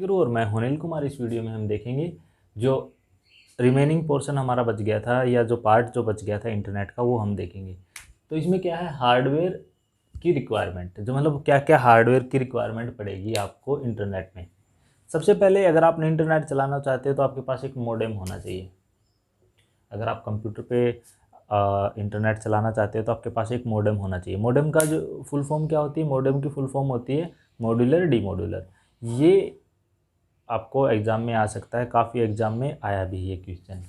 गुरु और मैं अनिल कुमार। इस वीडियो में हम देखेंगे जो रिमेनिंग पोर्शन हमारा बच गया था या जो पार्ट जो बच गया था इंटरनेट का, वो हम देखेंगे। तो इसमें क्या है, हार्डवेयर की रिक्वायरमेंट, जो मतलब क्या क्या हार्डवेयर की रिक्वायरमेंट पड़ेगी आपको इंटरनेट में। सबसे पहले अगर आपने इंटरनेट चलाना चाहते हो तो आपके पास एक मॉडेम होना चाहिए। अगर आप कंप्यूटर पे इंटरनेट चलाना चाहते हो तो आपके पास एक मॉडेम होना चाहिए। मॉडेम का जो फुल फॉर्म क्या होती है, मॉडेम की फुल फॉर्म होती है मॉड्यूलर डीमॉड्यूलर। ये आपको एग्ज़ाम में आ सकता है, काफ़ी एग्ज़ाम में आया भी ये क्वेश्चन।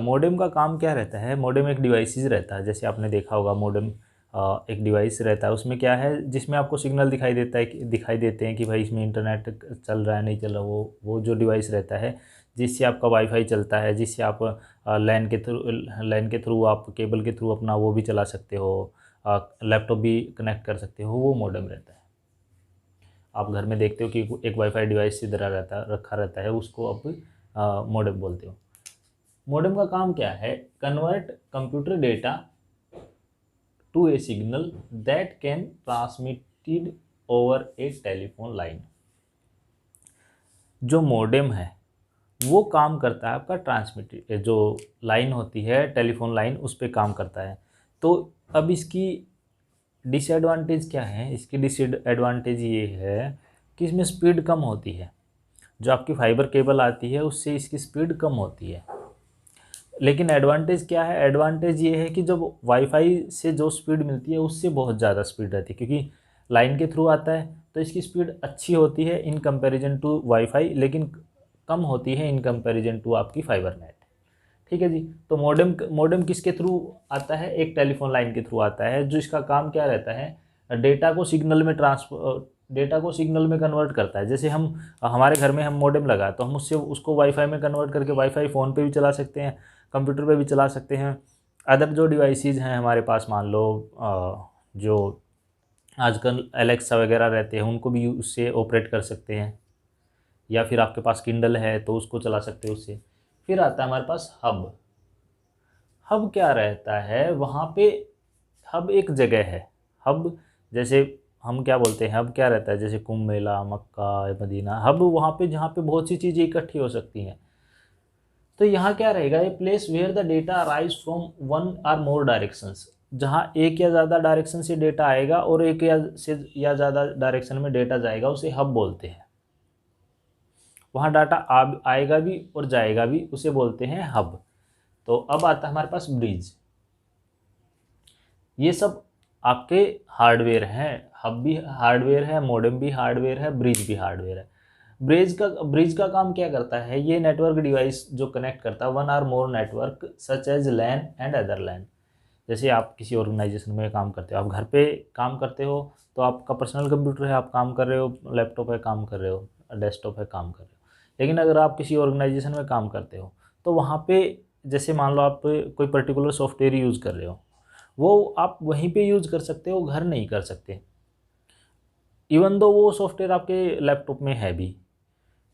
मॉडेम का काम क्या रहता है, मॉडेम एक डिवाइसेस रहता है, जैसे आपने देखा होगा मॉडेम एक डिवाइस रहता है। उसमें क्या है, जिसमें आपको सिग्नल दिखाई देते हैं कि भाई इसमें इंटरनेट चल रहा है नहीं चल रहा। वो जो डिवाइस रहता है जिससे आपका वाईफाई चलता है, जिससे आप लैन के थ्रू आप केबल के थ्रू अपना वो भी चला सकते हो, लैपटॉप भी कनेक्ट कर सकते हो, वो मॉडेम रहता है। आप घर में देखते हो कि एक वाईफाई डिवाइस इधर रखा रहता है, उसको आप मॉडेम बोलते हो। मॉडेम का काम क्या है, convert computer data to a signal that can transmitted over a telephone line. जो मॉडेम है वो काम करता है आपका ट्रांसमिट, जो लाइन होती है टेलीफोन लाइन, उस पर काम करता है। तो अब इसकी डिसएडवांटेज क्या है, इसकी डिसएडवांटेज ये है कि इसमें स्पीड कम होती है। जो आपकी फाइबर केबल आती है उससे इसकी स्पीड कम होती है। लेकिन एडवांटेज क्या है, एडवांटेज ये है कि जब वाईफाई से जो स्पीड मिलती है उससे बहुत ज़्यादा स्पीड रहती है, क्योंकि लाइन के थ्रू आता है तो इसकी स्पीड अच्छी होती है इन कंपैरिजन टू वाईफाई, लेकिन कम होती है इन कंपैरिजन टू आपकी फाइबर नेट। ठीक है जी। तो मॉडेम किसके थ्रू आता है, एक टेलीफोन लाइन के थ्रू आता है, जो इसका काम क्या रहता है, डेटा को सिग्नल में कन्वर्ट करता है। जैसे हमारे घर में हम मॉडेम लगा तो हम उसको वाईफाई में कन्वर्ट करके वाईफाई फ़ोन पे भी चला सकते हैं, कंप्यूटर पे भी चला सकते हैं। अदर जो डिवाइसेस हैं हमारे पास, मान लो जो आजकल एलेक्सा वगैरह रहते हैं, उनको भी उससे ऑपरेट कर सकते हैं, या फिर आपके पास किंडल है तो उसको चला सकते हो उससे। फिर आता है हमारे पास हब। हब क्या रहता है वहाँ पे, हब एक जगह है। हब जैसे हम क्या बोलते हैं, हब क्या रहता है, जैसे कुंभ मेला, मक्का, मदीना, हब वहाँ पे जहाँ पे बहुत सी चीज़ें इकट्ठी हो सकती हैं। तो यहाँ क्या रहेगा, a place where the data arise from one or more directions, जहाँ एक या ज़्यादा डायरेक्शन से डेटा आएगा और एक या ज़्यादा डायरेक्शन में डेटा जाएगा, उसे हब बोलते हैं। वहाँ डाटा आएगा भी और जाएगा भी, उसे बोलते हैं हब। तो अब आता है हमारे पास ब्रिज। ये सब आपके हार्डवेयर हैं, हब भी हार्डवेयर है, मॉडेम भी हार्डवेयर है, ब्रिज भी हार्डवेयर है। ब्रिज का काम क्या करता है, ये नेटवर्क डिवाइस जो कनेक्ट करता है one or more network such as LAN and other LAN. जैसे आप किसी ऑर्गेनाइजेशन में काम करते हो, आप घर पे काम करते हो तो आपका पर्सनल कंप्यूटर है, आप काम कर रहे हो, लैपटॉप है काम कर रहे हो, डेस्कटॉप है काम कर रहे हो। लेकिन अगर आप किसी ऑर्गेनाइजेशन में काम करते हो तो वहाँ पे जैसे मान लो आप कोई पर्टिकुलर सॉफ्टवेयर यूज़ कर रहे हो, वो आप वहीं पे यूज़ कर सकते हो, घर नहीं कर सकते। इवन दो वो सॉफ्टवेयर आपके लैपटॉप में है भी,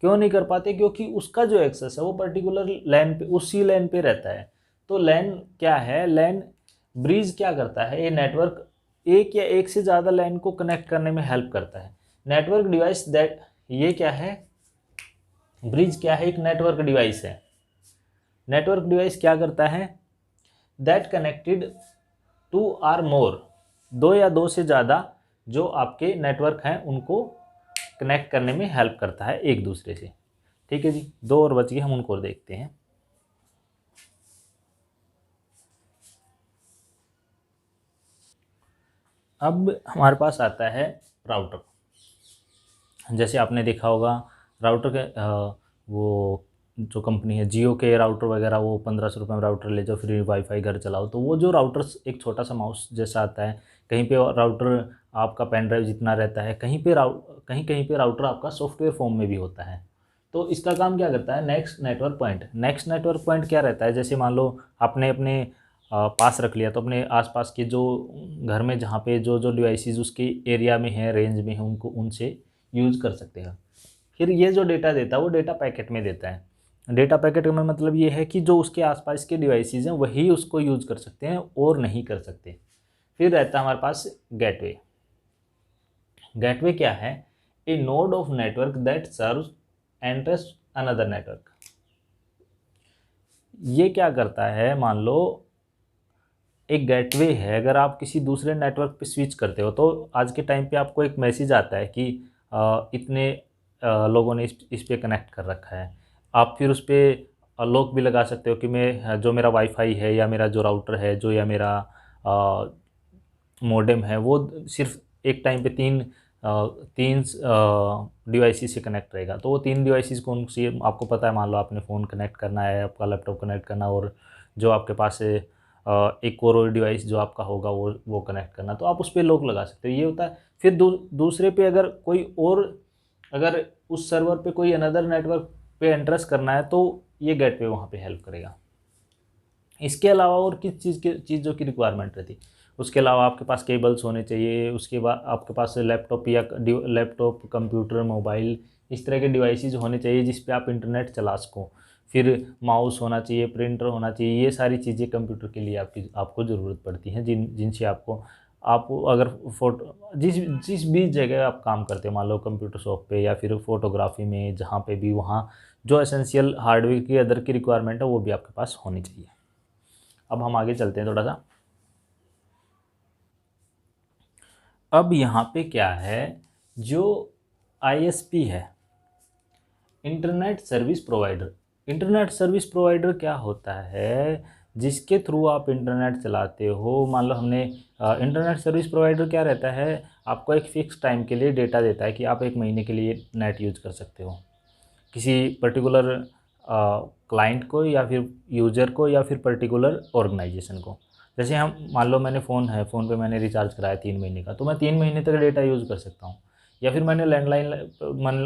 क्यों नहीं कर पाते, क्योंकि उसका जो एक्सेस है वो पर्टिकुलर लैन पे, उसी लैन पे रहता है। तो लैन क्या है, लैन ब्रिज क्या करता है, ये नेटवर्क एक या एक से ज़्यादा लैन को कनेक्ट करने में हेल्प करता है। नेटवर्क डिवाइस दैट, ये क्या है, ब्रिज क्या है, एक नेटवर्क डिवाइस है। नेटवर्क डिवाइस क्या करता है, that connected to or more, दो या दो से ज़्यादा जो आपके नेटवर्क हैं उनको कनेक्ट करने में हेल्प करता है एक दूसरे से। ठीक है जी, दो और बच गए, हम उनको देखते हैं। अब हमारे पास आता है राउटर। जैसे आपने देखा होगा राउटर के वो जो कंपनी है जियो के राउटर वगैरह, वो 1500 रुपये में राउटर ले जाओ, फ्री वाईफाई घर चलाओ। तो वो जो राउटर एक छोटा सा माउस जैसा आता है, कहीं पे राउटर आपका पेन ड्राइव जितना रहता है, कहीं कहीं पे राउटर आपका सॉफ्टवेयर फॉर्म में भी होता है। तो इसका काम क्या करता है, next network point. Next network point क्या रहता है, जैसे मान लो आपने अपने पास रख लिया, तो अपने आसपास के जो घर में जहाँ पे जो जो डिवाइसेस उसके एरिया में है, रेंज में है, उनको उनसे यूज़ कर सकते हैं। फिर ये जो डेटा देता है वो डेटा पैकेट में देता है। डेटा पैकेट में मतलब ये है कि जो उसके आसपास के डिवाइसेस हैं वही उसको यूज़ कर सकते हैं और नहीं कर सकते। फिर रहता है हमारे पास गेटवे। गेटवे क्या है, a node of network that serves entrance another network. ये क्या करता है, मान लो एक गेटवे है, अगर आप किसी दूसरे नेटवर्क पे स्विच करते हो तो आज के टाइम पे आपको एक मैसेज आता है कि इतने लोगों ने इस पे कनेक्ट कर रखा है। आप फिर उस पर लॉक भी लगा सकते हो कि मैं जो मेरा वाईफाई है या मेरा जो राउटर है जो या मेरा मोडेम है वो सिर्फ एक टाइम पे तीन डिवाइसेस से कनेक्ट रहेगा। तो वो तीन डिवाइसेस कौन सी आपको पता है, मान लो आपने फ़ोन कनेक्ट करना है, आपका लैपटॉप कनेक्ट करना, और जो आपके पास है एक और डिवाइस जो आपका होगा वो कनेक्ट करना, तो आप उस पर लॉक लगा सकते हो। ये होता है। फिर दूसरे पे अगर कोई और, अगर उस सर्वर पे कोई अनदर नेटवर्क पे एंट्रेस करना है तो ये गेटवे वहाँ पे हेल्प करेगा। इसके अलावा और किस चीज़ों की रिक्वायरमेंट रहती है, उसके अलावा आपके पास केबल्स होने चाहिए, उसके बाद आपके पास लैपटॉप कंप्यूटर मोबाइल इस तरह के डिवाइसेस होने चाहिए जिस पे आप इंटरनेट चला सको। फिर माउस होना चाहिए, प्रिंटर होना चाहिए, ये सारी चीज़ें कंप्यूटर के लिए आपको ज़रूरत पड़ती हैं जिनसे आप अगर फोटो जिस जिस भी जगह आप काम करते हो, मान लो कंप्यूटर शॉप पे या फिर फोटोग्राफी में, जहाँ पे भी, वहाँ जो एसेंशियल हार्डवेयर की अदर की रिक्वायरमेंट है वो भी आपके पास होनी चाहिए। अब हम आगे चलते हैं थोड़ा सा। अब यहाँ पे क्या है, जो आईएसपी है, internet service provider. Internet service provider क्या होता है, जिसके थ्रू आप इंटरनेट चलाते हो। मान लो हमने इंटरनेट सर्विस प्रोवाइडर क्या रहता है, आपको एक फ़िक्स टाइम के लिए डेटा देता है कि आप 1 महीने के लिए नेट यूज़ कर सकते हो किसी पर्टिकुलर क्लाइंट को या फिर यूज़र को या फिर पर्टिकुलर ऑर्गेनाइजेशन को। जैसे हम मान लो मैंने फ़ोन पे मैंने रिचार्ज कराया 3 महीने का, तो मैं 3 महीने तक डेटा यूज़ कर सकता हूँ। या फिर मैंने लैंडलाइन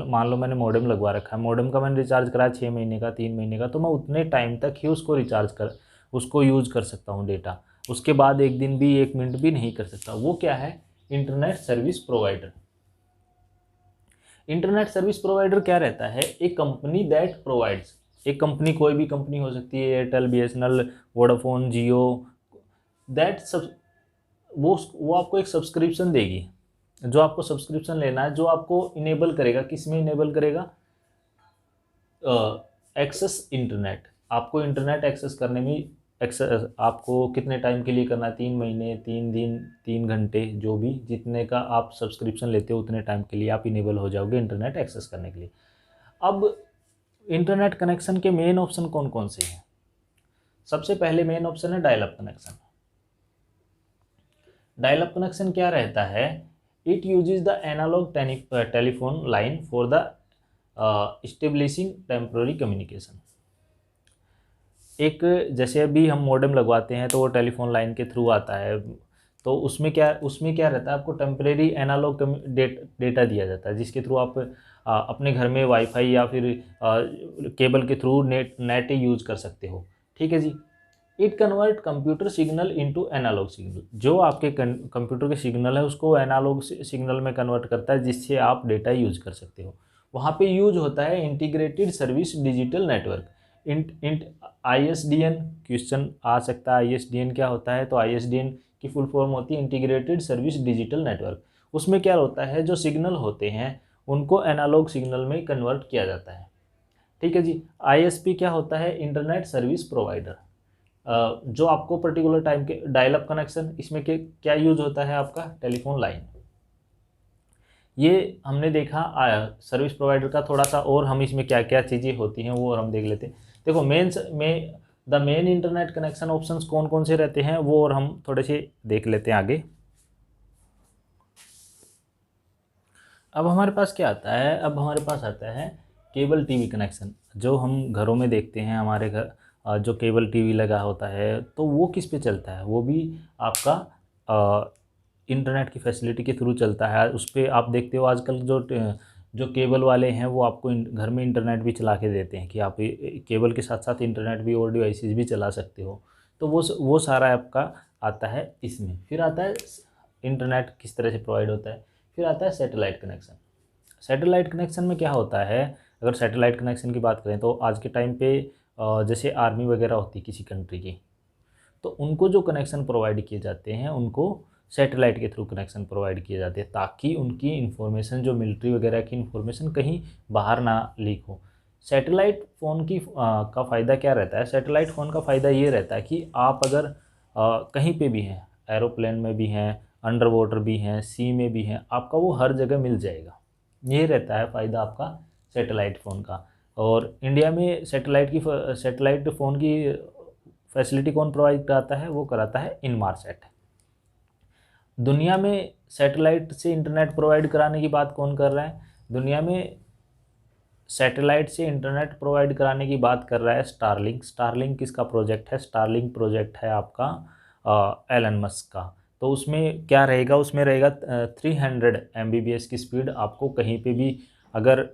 मान लो मैंने मॉडेम लगवा रखा है, मॉडेम का मैंने रिचार्ज कराया 6 महीने का, 3 महीने का, तो मैं उतने टाइम तक ही उसको यूज़ कर सकता हूँ डेटा। उसके बाद 1 दिन भी 1 मिनट भी नहीं कर सकता। वो क्या है, internet service provider. Internet service provider क्या रहता है, एक कंपनी दैट प्रोवाइड्स, एक कंपनी कोई भी कंपनी हो सकती है, Airtel, BSNL, Vodafone, Jio, that सब वो आपको एक सब्सक्रिप्शन देगी, जो आपको सब्सक्रिप्शन लेना है, जो आपको इनेबल करेगा, किस में इनेबल करेगा, एक्सेस इंटरनेट। आपको इंटरनेट एक्सेस करने में आपको कितने टाइम के लिए करना है, 3 महीने, 3 दिन, 3 घंटे, जो भी जितने का आप सब्सक्रिप्शन लेते हो उतने टाइम के लिए आप इनेबल हो जाओगे इंटरनेट एक्सेस करने के लिए। अब इंटरनेट कनेक्शन के मेन ऑप्शन कौन कौन से हैं? सबसे पहले मेन ऑप्शन है dial up connection. Dial up connection क्या रहता है, it uses the analogue telephone line for the establishing temporary communication. एक जैसे अभी हम मॉडेम लगवाते हैं तो वो टेलीफोन लाइन के थ्रू आता है, तो उसमें क्या रहता है, आपको टेम्परेरी एनालॉग डेटा दिया जाता है जिसके थ्रू आप अपने घर में वाईफाई या फिर केबल के थ्रू नेट यूज़ कर सकते हो। ठीक है जी। It convert computer signal into analog signal. जो आपके कंप्यूटर के सिग्नल है उसको एनालॉग सिग्नल में कन्वर्ट करता है जिससे आप डेटा यूज कर सकते हो। वहाँ पे यूज होता है इंटीग्रेटेड सर्विस डिजिटल नेटवर्क, इंट ISDN। क्वेश्चन आ सकता है ISDN क्या होता है, तो ISDN की फुल फॉर्म होती है इंटीग्रेटेड सर्विस डिजिटल नेटवर्क। उसमें क्या होता है, जो सिग्नल होते हैं उनको एनालॉग सिग्नल में कन्वर्ट किया जाता है। ठीक है जी। ISP क्या होता है, इंटरनेट सर्विस प्रोवाइडर। जो आपको पर्टिकुलर टाइम के डायल अप कनेक्शन, इसमें क्या यूज होता है, आपका टेलीफोन लाइन। ये हमने देखा सर्विस प्रोवाइडर का थोड़ा सा, और हम इसमें क्या क्या चीज़ें होती हैं वो हम देख लेते हैं। देखो the main internet connection options कौन कौन से रहते हैं वो और हम थोड़े से देख लेते हैं आगे। अब हमारे पास क्या आता है, अब हमारे पास आता है केबल टीवी कनेक्शन, जो हम घरों में देखते हैं। हमारे घर जो केबल टीवी लगा होता है तो वो किस पे चलता है, वो भी आपका इंटरनेट की फैसिलिटी के थ्रू चलता है। उस पर आप देखते हो आजकल जो केबल वाले हैं वो आपको घर में इंटरनेट भी चला के देते हैं कि आप केबल के साथ साथ इंटरनेट भी और डिवाइसेस भी चला सकते हो। तो वो सारा आपका आता है इसमें। फिर आता है इंटरनेट किस तरह से प्रोवाइड होता है। फिर आता है सैटेलाइट कनेक्शन। सैटेलाइट कनेक्शन में क्या होता है, अगर सैटेलाइट कनेक्शन की बात करें तो आज के टाइम पे जैसे आर्मी वगैरह होती है किसी कंट्री की, तो उनको जो कनेक्शन प्रोवाइड किए जाते हैं उनको सैटेलाइट के थ्रू कनेक्शन प्रोवाइड किए जाते हैं, ताकि उनकी इन्फॉर्मेशन जो मिलिट्री वगैरह की इन्फॉर्मेशन कहीं बाहर ना लीक हो। सैटेलाइट फ़ोन का फ़ायदा क्या रहता है? सैटेलाइट फ़ोन का फ़ायदा ये रहता है कि आप अगर कहीं पे भी हैं, एरोप्लेन में भी हैं, अंडर वाटर भी हैं, सी में भी हैं, आपका वो हर जगह मिल जाएगा। ये रहता है फ़ायदा आपका सैटेलाइट फ़ोन का। और इंडिया में सैटेलाइट फ़ोन की फैसिलिटी कौन प्रोवाइड कराता है? वो कराता है इनमारसैट। दुनिया में सैटेलाइट से इंटरनेट प्रोवाइड कराने की बात कौन कर रहा है? दुनिया में सैटेलाइट से इंटरनेट प्रोवाइड कराने की बात कर रहा है स्टारलिंक। स्टारलिंक किसका प्रोजेक्ट है? स्टारलिंक प्रोजेक्ट है आपका एलन मस्क का। तो उसमें क्या रहेगा? उसमें रहेगा 300 Mbps की स्पीड। आपको कहीं पे भी अगर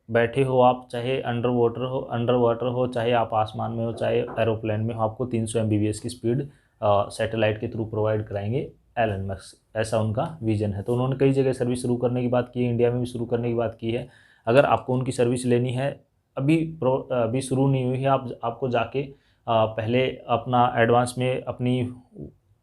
बैठे हो आप, चाहे अंडर वाटर हो, चाहे आप आसमान में हो, चाहे एरोप्लेन में हो, आपको 300 Mbps की स्पीड सैटेलाइट के थ्रू प्रोवाइड कराएंगे एलन मस्क। ऐसा उनका विजन है। तो उन्होंने कई जगह सर्विस शुरू करने की बात की है, इंडिया में भी शुरू करने की बात की है। अगर आपको उनकी सर्विस लेनी है, अभी शुरू नहीं हुई है, आपको जाके पहले अपना एडवांस में अपनी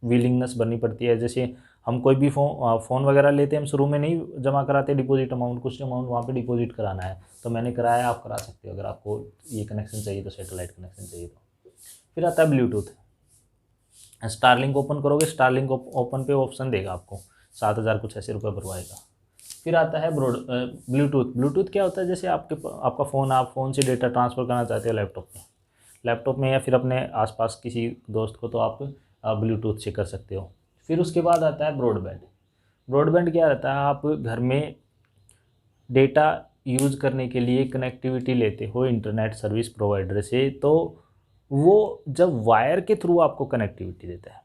विलिंगनेस भरनी पड़ती है। जैसे हम कोई भी फ़ोन वगैरह लेते हैं, हम शुरू में नहीं जमा कराते डिपॉजिट अमाउंट, कुछ अमाउंट वहाँ पे डिपॉजिट कराना है। तो मैंने कराया, आप करा सकते हो अगर आपको ये कनेक्शन चाहिए तो, सैटेलाइट कनेक्शन चाहिए तो। फिर आता है ब्लूटूथ। स्टारलिंक ओपन करोगे, स्टारलिंक ओपन पे ऑप्शन देगा आपको, 7,000 कुछ ऐसे रुपये भरवाएगा। फिर आता है ब्लूटूथ। ब्लूटूथ क्या होता है? जैसे आपका फ़ोन, आप फ़ोन से डेटा ट्रांसफ़र करना चाहते हो लैपटॉप में या फिर अपने आसपास किसी दोस्त को, तो आप ब्लूटूथ से कर सकते हो। फिर उसके बाद आता है ब्रॉडबैंड। ब्रॉडबैंड क्या रहता है? आप घर में डेटा यूज़ करने के लिए कनेक्टिविटी लेते हो इंटरनेट सर्विस प्रोवाइडर से, तो वो जब वायर के थ्रू आपको कनेक्टिविटी देता है,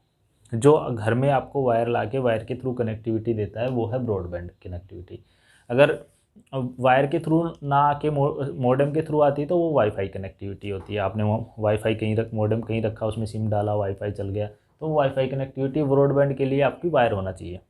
जो घर में आपको वायर लाके वायर के थ्रू कनेक्टिविटी देता है, वो है ब्रॉडबैंड कनेक्टिविटी। अगर वायर के थ्रू ना आके मॉडेम के थ्रू आती है, तो वो वाईफाई कनेक्टिविटी होती है। आपने वाईफाई मॉडेम कहीं रखा, उसमें सिम डाला, वाईफाई चल गया, तो वाईफाई कनेक्टिविटी। ब्रॉडबैंड के लिए आपकी वायर होना चाहिए।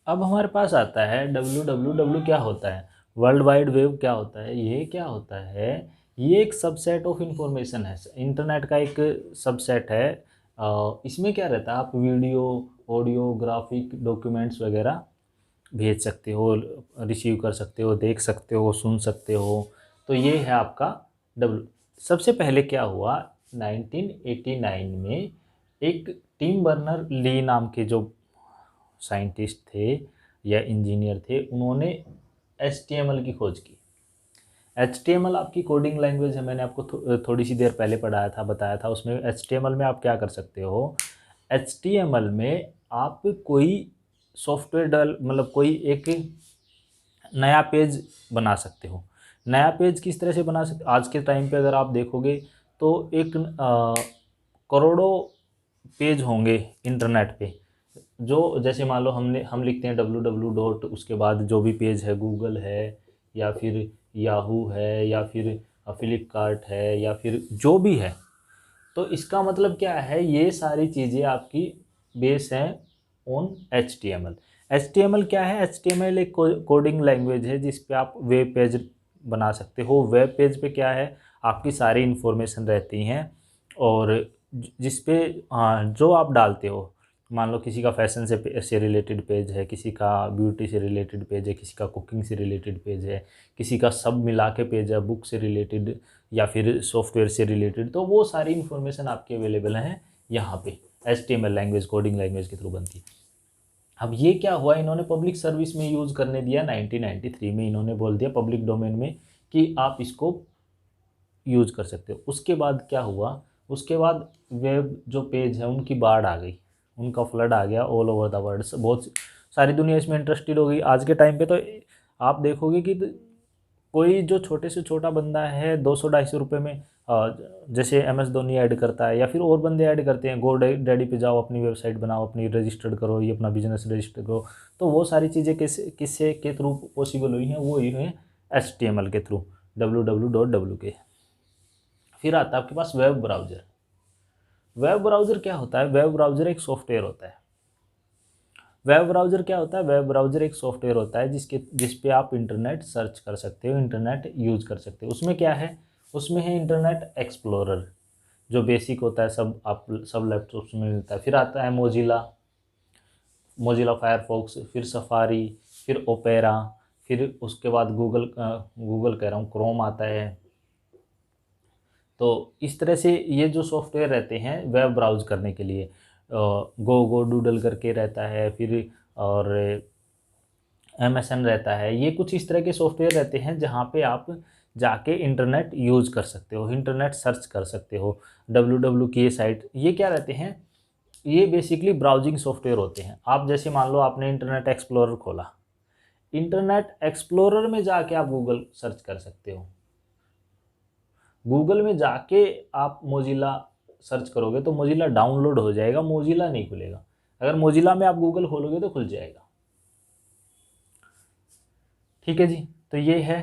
अब हमारे पास आता है WWW। क्या होता है? वर्ल्ड वाइड वेब क्या होता है? ये क्या होता है? ये एक सबसेट ऑफ इंफॉर्मेशन है, इंटरनेट का एक सबसेट है। इसमें क्या रहता है? आप वीडियो, ऑडियो, ग्राफिक, डॉक्यूमेंट्स वगैरह भेज सकते हो, रिसीव कर सकते हो, देख सकते हो, सुन सकते हो। तो ये है आपका डब्ल्यू। सबसे पहले क्या हुआ? 1989 में एक टिम बर्नर ली नाम के जो साइंटिस्ट थे या इंजीनियर थे, उन्होंने HTML की खोज की। HTML आपकी कोडिंग लैंग्वेज है, मैंने आपको थोड़ी सी देर पहले बताया था। उसमें HTML में आप क्या कर सकते हो? HTML में आप कोई सॉफ्टवेयर मतलब कोई एक नया पेज बना सकते हो। नया पेज किस तरह से बना सकते? आज के टाइम पे अगर आप देखोगे तो एक करोड़ों पेज होंगे इंटरनेट पे, जो जैसे मान लो हम लिखते हैं www. उसके बाद जो भी पेज है, गूगल है या फिर याहू है या फिर फ्लिपकार्ट है या फिर जो भी है, तो इसका मतलब क्या है? ये सारी चीज़ें आपकी बेस हैं ऑन HTML। HTML क्या है? HTML एक कोडिंग लैंग्वेज है जिस पे आप वेब पेज बना सकते हो। वेब पेज पे क्या है? आपकी सारी इन्फॉर्मेशन रहती हैं, और जिस पे जो आप डालते हो, मान लो किसी का फैशन से रिलेटेड पेज है, किसी का ब्यूटी से रिलेटेड पेज है, किसी का कुकिंग से रिलेटेड पेज है, किसी का सब मिला के पेज है, बुक से रिलेटेड या फिर सॉफ्टवेयर से रिलेटेड, तो वो सारी इन्फॉर्मेशन आपकी अवेलेबल हैं यहाँ पे। HTML लैंग्वेज कोडिंग लैंग्वेज के थ्रू बनती है। अब ये क्या हुआ? इन्होंने पब्लिक सर्विस में यूज़ करने दिया 1993 में। इन्होंने बोल दिया पब्लिक डोमेन में कि आप इसको यूज़ कर सकते हो। उसके बाद क्या हुआ? उसके बाद वेब जो पेज है उनकी बाढ़ आ गई, उनका फ्लड आ गया ऑल ओवर द वर्ल्ड। बहुत सारी दुनिया इसमें इंटरेस्टेड हो गई। आज के टाइम पे तो आप देखोगे कि कोई जो छोटे से छोटा बंदा है 200-250 रुपये में जैसे MS धोनी ऐड करता है या फिर और बंदे ऐड करते हैं, गो डैडी पे जाओ, अपनी वेबसाइट बनाओ, अपनी रजिस्टर्ड करो, ये अपना बिजनेस रजिस्टर करो। तो वो सारी चीज़ें किससे के थ्रू पॉसिबल हुई हैं? वो हुई हैं HTML के थ्रू, www के। फिर आता है आपके पास वेब ब्राउज़र। वेब ब्राउज़र क्या होता है? वेब ब्राउज़र एक सॉफ्टवेयर होता है। वेब ब्राउज़र क्या होता है? वेब ब्राउज़र एक सॉफ्टवेयर होता है जिस पे आप इंटरनेट सर्च कर सकते हो, इंटरनेट यूज़ कर सकते हो। उसमें क्या है? उसमें है इंटरनेट एक्सप्लोरर, जो बेसिक होता है सब आप सब लैपटॉप्स में मिलता है। फिर आता है मोजिला फायरफॉक्स, फिर सफारी, फिर ओपेरा, फिर उसके बाद गूगल कह रहा हूँ, क्रोम आता है। तो इस तरह से ये जो सॉफ्टवेयर रहते हैं वेब ब्राउज करने के लिए, गो डूडल करके रहता है, फिर और MSN रहता है, ये कुछ इस तरह के सॉफ्टवेयर रहते हैं जहाँ पे आप जाके इंटरनेट यूज़ कर सकते हो, इंटरनेट सर्च कर सकते हो, www की साइट। ये क्या रहते हैं, ये बेसिकली ब्राउजिंग सॉफ्टवेयर होते हैं। आप जैसे मान लो आपने इंटरनेट एक्सप्लोरर खोला, इंटरनेट एक्सप्लोरर में जाके आप गूगल सर्च कर सकते हो। गूगल में जाके आप मोजिला सर्च करोगे तो मोजिला डाउनलोड हो जाएगा, मोजिला नहीं खुलेगा। अगर मोजिला में आप गूगल खोलोगे तो खुल जाएगा। ठीक है जी, तो ये है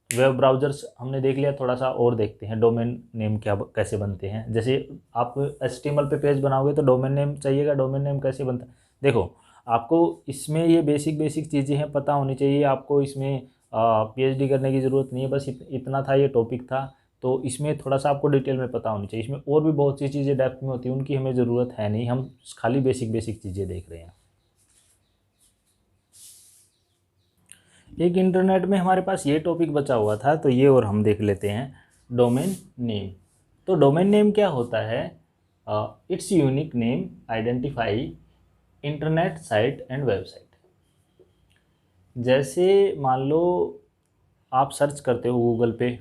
वेब ब्राउज़र्स हमने देख लिया। थोड़ा सा और देखते हैं डोमेन नेम कैसे बनते हैं। जैसे आप HTML पे पेज बनाओगे तो डोमेन नेम चाहिएगा। डोमेन नेम कैसे बनता है, देखो आपको इसमें ये बेसिक चीज़ें हैं पता होनी चाहिए। आपको इसमें PhD करने की ज़रूरत नहीं है, बस इतना था, ये टॉपिक था। तो इसमें थोड़ा सा आपको डिटेल में पता होनी चाहिए। इसमें और भी बहुत सी चीज़ें डेप्थ में होती हैं, उनकी हमें ज़रूरत है नहीं, हम खाली बेसिक चीज़ें देख रहे हैं। एक इंटरनेट में हमारे पास ये टॉपिक बचा हुआ था, तो ये और हम देख लेते हैं डोमेन नेम। तो डोमेन नेम क्या होता है, it's unique name identify internet site and website. जैसे मान लो आप सर्च करते हो गूगल पे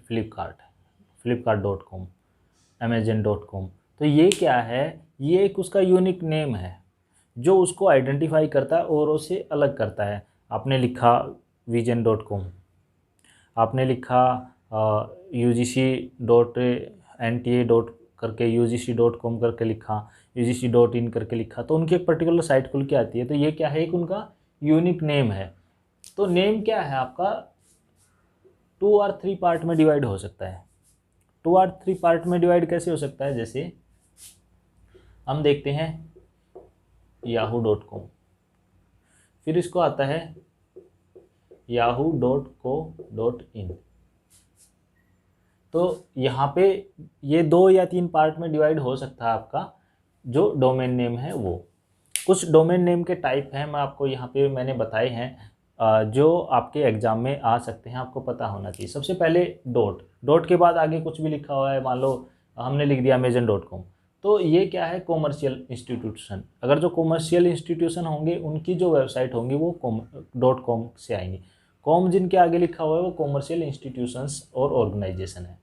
फ्लिपकार्ट.com, amazon.com, तो ये क्या है, ये एक उसका यूनिक नेम है जो उसको आइडेंटिफाई करता है और उसे अलग करता है। आपने लिखा vision.com, आपने लिखा UGC.NTA. करके UGC.com करके लिखा, UGC.in करके लिखा, तो उनकी एक पर्टिकुलर साइट खुल के आती है। तो ये क्या है, एक उनका यूनिक नेम है। तो नेम क्या है आपका 2 और 3 पार्ट में डिवाइड हो सकता है। 2 और 3 पार्ट में डिवाइड कैसे हो सकता है, जैसे हम देखते हैं yahoo.com, फिर इसको आता है yahoo.co.in। तो यहाँ पे ये 2 या 3 पार्ट में डिवाइड हो सकता है आपका जो डोमेन नेम है वो। कुछ डोमेन नेम के टाइप हैं, मैं आपको यहाँ पे मैंने बताए हैं जो आपके एग्ज़ाम में आ सकते हैं, आपको पता होना चाहिए। सबसे पहले डॉट के बाद आगे कुछ भी लिखा हुआ है, मान लो हमने लिख दिया amazon.com, तो ये क्या है, कॉमर्शियल इंस्टीट्यूशन। अगर जो कॉमर्शियल इंस्टीट्यूशन होंगे उनकी जो वेबसाइट होंगी वो .com से आएंगी। कॉम जिनके आगे लिखा हुआ है वो कॉमर्शियल इंस्टीट्यूशंस और ऑर्गेनाइजेशन है।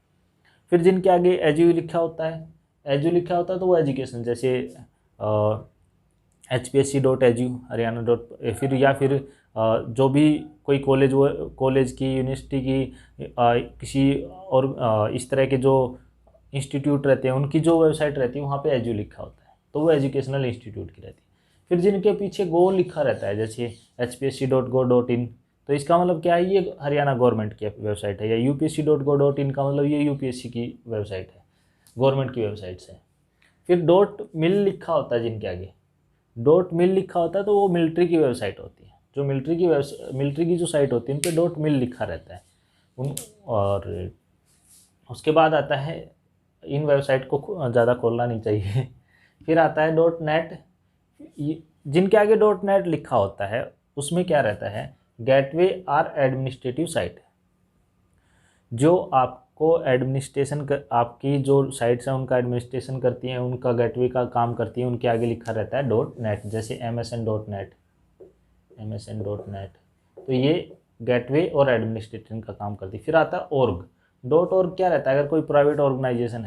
फिर जिनके आगे एजू लिखा होता है तो वो एजुकेशन, जैसे HPSC.edu, हरियाणा. फिर या फिर जो भी कोई कॉलेज की, यूनिवर्सिटी की, किसी और इस तरह के जो इंस्टीट्यूट रहते हैं उनकी जो वेबसाइट रहती है वहाँ पे एजू लिखा होता है, तो वो एजुकेशनल इंस्टीट्यूट की रहती है। फिर जिनके पीछे गो लिखा रहता है, जैसे HPSC.go.in, तो इसका मतलब क्या है, ये हरियाणा गवर्नमेंट की वेबसाइट है। या UPSC.go.in का मतलब ये UPSC की वेबसाइट है, गवर्नमेंट की वेबसाइट है। फिर .mil लिखा होता है, जिनके आगे .mil लिखा होता है तो वो मिलिट्री की वेबसाइट होती है। जो मिलिट्री की जो साइट होती है उन पर .mil लिखा रहता है और उसके बाद आता है, इन वेबसाइट को ज़्यादा खोलना नहीं चाहिए। फिर आता है .net, जिनके आगे .net लिखा होता है उसमें क्या रहता है, गेटवे आर एडमिनिस्ट्रेटिव साइट, जो आपको एडमिनिस्ट्रेशन आपकी जो साइट्स हैं उनका एडमिनिस्ट्रेशन करती हैं, उनका गेटवे का काम करती है, उनके आगे लिखा रहता है .net, जैसे MSN.net। तो ये गेटवे और एडमिनिस्ट्रेशन का काम करती है। फिर आता है .org क्या रहता है, अगर कोई प्राइवेट ऑर्गेनाइजेशन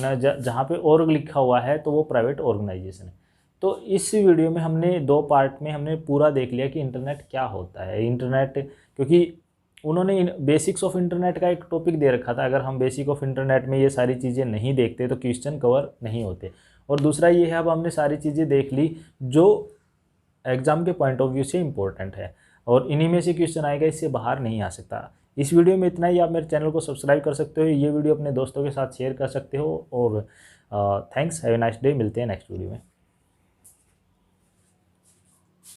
है, जहाँ पे org लिखा हुआ है तो वो प्राइवेट ऑर्गेनाइजेशन है। तो इस वीडियो में हमने 2 पार्ट में हमने पूरा देख लिया कि इंटरनेट क्या होता है। इंटरनेट, क्योंकि उन्होंने बेसिक्स ऑफ इंटरनेट का एक टॉपिक दे रखा था, अगर हम बेसिक ऑफ इंटरनेट में ये सारी चीज़ें नहीं देखते तो क्वेश्चन कवर नहीं होते। और दूसरा ये है, अब हमने सारी चीज़ें देख ली जो एग्ज़ाम के पॉइंट ऑफ व्यू से इम्पोर्टेंट है, और इन्हीं में से क्वेश्चन आएगा, इससे बाहर नहीं आ सकता। इस वीडियो में इतना ही। आप मेरे चैनल को सब्सक्राइब कर सकते हो, ये वीडियो अपने दोस्तों के साथ शेयर कर सकते हो, और thanks, have a nice day. मिलते हैं नेक्स्ट वीडियो में।